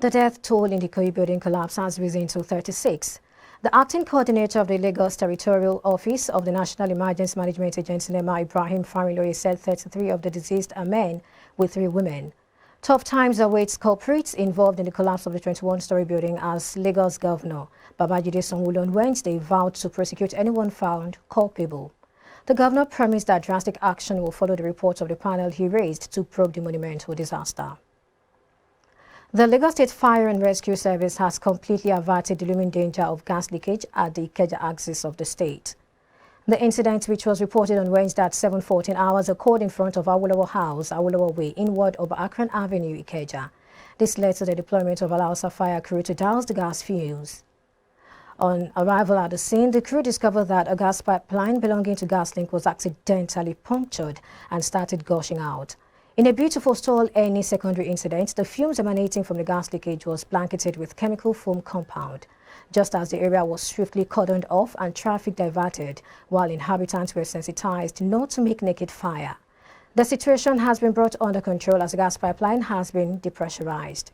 The death toll in the Ikoyi building collapse has risen to 36. The acting coordinator of the Lagos Territorial Office of the National Emergency Management Agency, Ibrahim Familoye, said 33 of the deceased are men, with 3 women. Tough times await culprits involved in the collapse of the 21-story building as Lagos Governor Babajide Sanwo-Olu on Wednesday vowed to prosecute anyone found culpable. The governor promised that drastic action will follow the reports of the panel he raised to probe the monumental disaster. The Lagos State Fire and Rescue Service has completely averted the looming danger of gas leakage at the Ikeja axis of the state. The incident, which was reported on Wednesday at 7:14 hours, occurred in front of Awolowo House, Awolowo Way, inward of Akron Avenue, Ikeja. This led to the deployment of Alausa fire crew to douse the gas fumes. On arrival at the scene, the crew discovered that a gas pipeline belonging to GasLink was accidentally punctured and started gushing out. In a beautiful stall any secondary incident, the fumes emanating from the gas leakage was blanketed with chemical foam compound, just as the area was swiftly cordoned off and traffic diverted, while inhabitants were sensitized not to make naked fire. The situation has been brought under control as the gas pipeline has been depressurized.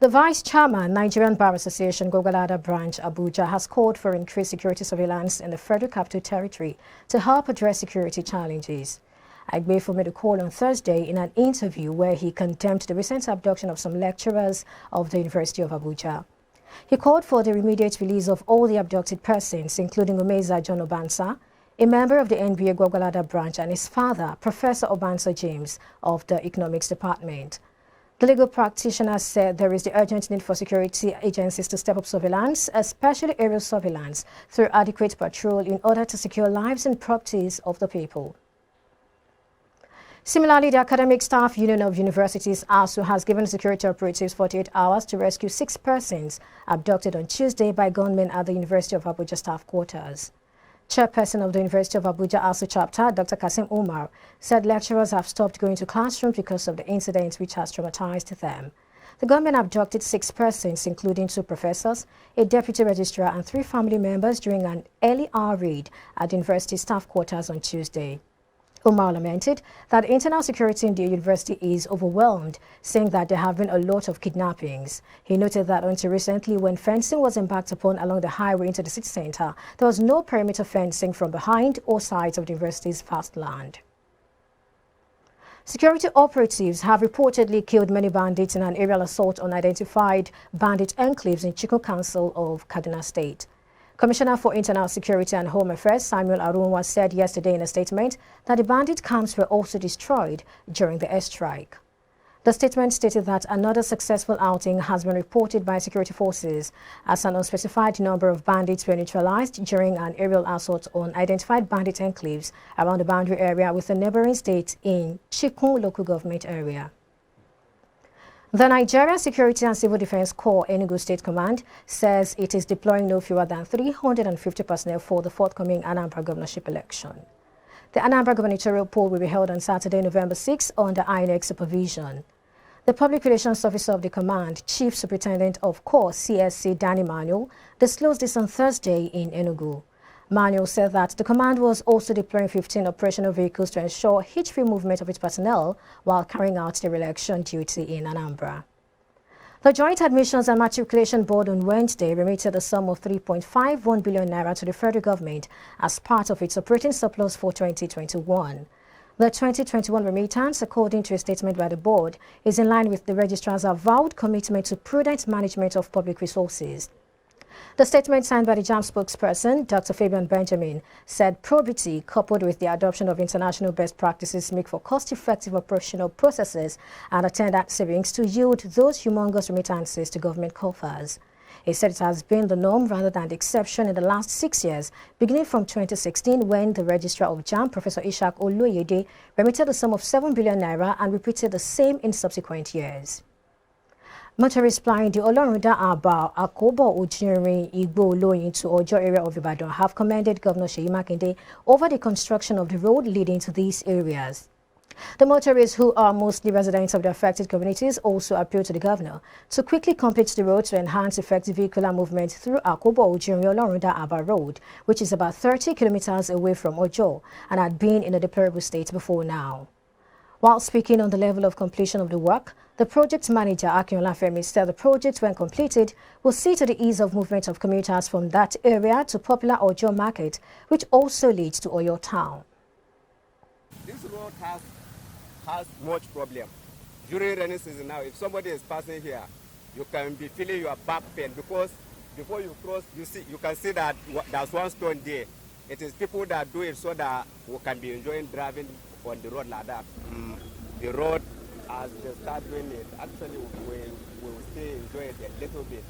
The Vice Chairman, Nigerian Bar Association, Gwagwalada Branch, Abuja, has called for increased security surveillance in the Federal Capital Territory to help address security challenges. Agbefo made a call on Thursday in an interview where he condemned the recent abduction of some lecturers of the University of Abuja. He called for the immediate release of all the abducted persons, including Umeza John Obansa, a member of the NBA Gwagwalada branch, and his father, Professor Obansa James, of the Economics Department. The legal practitioner said there is the urgent need for security agencies to step up surveillance, especially aerial surveillance, through adequate patrol in order to secure lives and properties of the people. Similarly, the Academic Staff Union of Universities, ASU, has given security operatives 48 hours to rescue 6 persons abducted on Tuesday by gunmen at the University of Abuja staff quarters. Chairperson of the University of Abuja ASU chapter, Dr. Kasim Umar, said lecturers have stopped going to classrooms because of the incident which has traumatized them. The gunmen abducted 6 persons, including 2 professors, a deputy registrar, and 3 family members during an early hour raid at the university staff quarters on Tuesday. Umar lamented that internal security in the university is overwhelmed, saying that there have been a lot of kidnappings. He noted that until recently, when fencing was embarked upon along the highway into the city center, there was no perimeter fencing from behind or sides of the university's vast land. Security operatives have reportedly killed many bandits in an aerial assault on identified bandit enclaves in Chikun Council of Kaduna State. Commissioner for Internal Security and Home Affairs Samuel Arunwa said yesterday in a statement that the bandit camps were also destroyed during the airstrike. The statement stated that another successful outing has been reported by security forces as an unspecified number of bandits were neutralized during an aerial assault on identified bandit enclaves around the boundary area with the neighboring state in Chikun local government area. The Nigerian Security and Civil Defense Corps Enugu State Command says it is deploying no fewer than 350 personnel for the forthcoming Anambra governorship election. The Anambra gubernatorial poll will be held on Saturday, November 6 under INEC supervision. The Public Relations Officer of the Command, Chief Superintendent of Corps CSC Danny Manuel, disclosed this on Thursday in Enugu. Manuel said that the command was also deploying 15 operational vehicles to ensure hitch-free movement of its personnel while carrying out their election duty in Anambra. The Joint Admissions and Matriculation Board on Wednesday remitted a sum of 3.51 billion naira to the federal government as part of its operating surplus for 2021. The 2021 remittance, according to a statement by the board, is in line with the registrar's avowed commitment to prudent management of public resources. The statement signed by the JAMB spokesperson, Dr. Fabian Benjamin, said probity coupled with the adoption of international best practices make for cost-effective operational processes and attendant savings to yield those humongous remittances to government coffers. He said it has been the norm rather than the exception in the last 6 years, beginning from 2016 when the Registrar of JAMB, Professor Ishak Oloyede, remitted a sum of 7 billion naira and repeated the same in subsequent years. Motorists plying the Olorunda Aba, Akobo, Ujiri, Igbo, Oloyin to Ojo area of Ibadan have commended Governor Seyi Makinde over the construction of the road leading to these areas. The motorists, who are mostly residents of the affected communities, also appealed to the governor to quickly complete the road to enhance effective vehicular movement through Akobo, Ujiri, Olorunda Aba Road, which is about 30 kilometers away from Ojo and had been in a deplorable state before now. While speaking on the level of completion of the work, the project manager, Akinola Femi, said the project, when completed, will see to the ease of movement of commuters from that area to popular Ojo Market, which also leads to Oyo Town. This road has much problem. During rainy season now, if somebody is passing here, you can be feeling your back pain because before you cross, you can see that there's one stone there. It is people that do it so that we can be enjoying driving on the road like that. The road, as they start doing it, actually we will still enjoy it a little bit.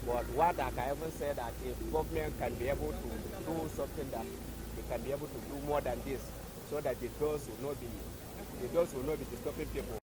But what I can even say that if government can be able to do something that they can be able to do more than this, so that the doors will not be disturbing people.